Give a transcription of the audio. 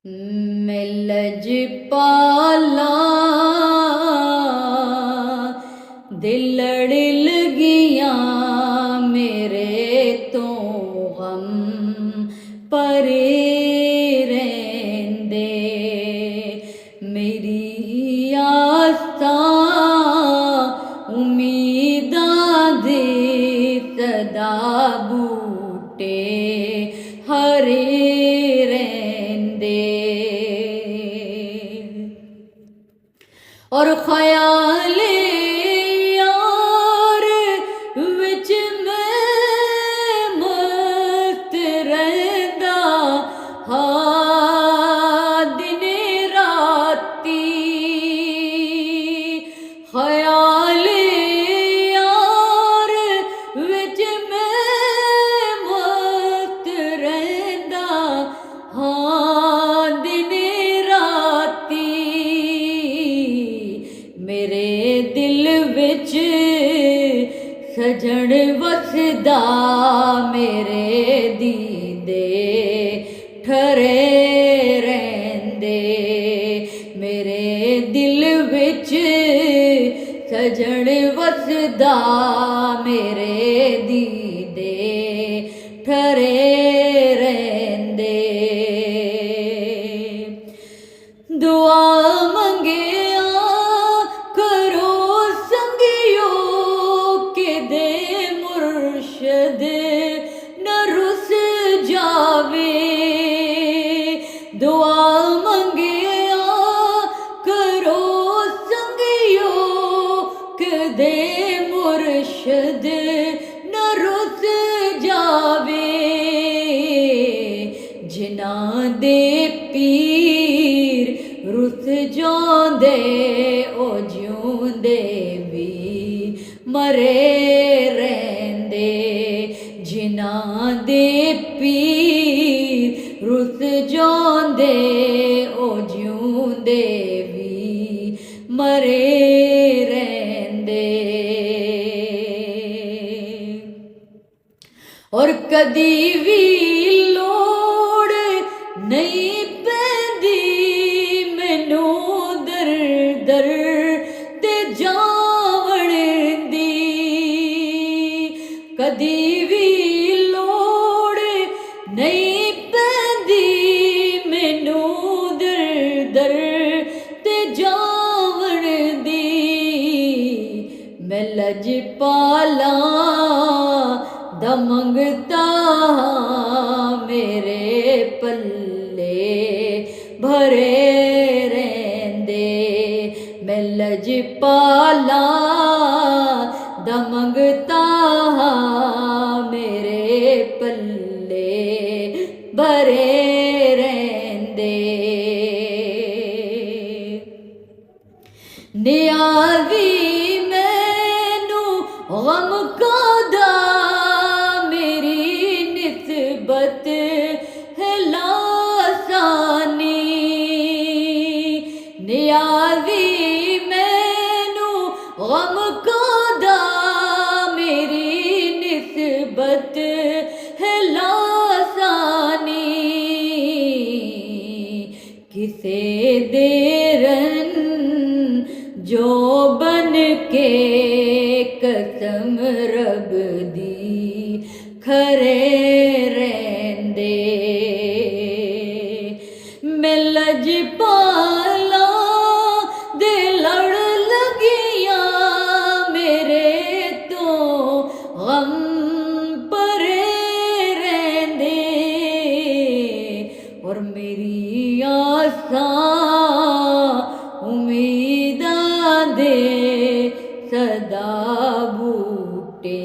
मैं लजपाला दिल लड़ लगियां मेरे तो गम परे रहिंदे मेरी आसां उम्मीदां दे सदा बूटे हरे और ख्याले यार विच मैं मस्त रहंदा हाँ दिने राती ख्याले यार विच मैं मस्त रहंदा हाँ दिने राती मेरे दिल विच सजण वसदा मेरे दीदे ठरे रहंदे मेरे दिल विच सजण वसदा मेरे दीदे ठरे रहंदे दुआ मंगे मुर्शद न रुस जावे दुआ मंगिया करो संगियो कदे मुर्शद न रुस जावे जिन्हां दे पीर रुस जांदे ओ जिउंदे भी मरे जिन्हां दे पीर रुस जांदे ओ जिउंदे भी मरे रहंदे और कदी भी लोड़ नहीं पैंदी मैनू दर दर ते जावण दी कदी भी लोड़ नहीं पैंदी मैनू दर दर ते जावण दी मैं लजपाला दा मंगता मेरे पल्ले भरे रहंदे मैं लजपाला दा मंगता मेरे पल्ले भरे रहंदे नियाज़ी मैनू गम कादा मेरी निस्बत है लासानी नियाज़ी मैनू गम कादा मेरी निस्बत है लासानी किसे देरन जो बन के कसम रब दी खरे रहंदे मैं लजपाला दे लड़ लगियां मेरे तो गम परे रहंदे और मेरी आसां उम्मीदां दे सदा बूटे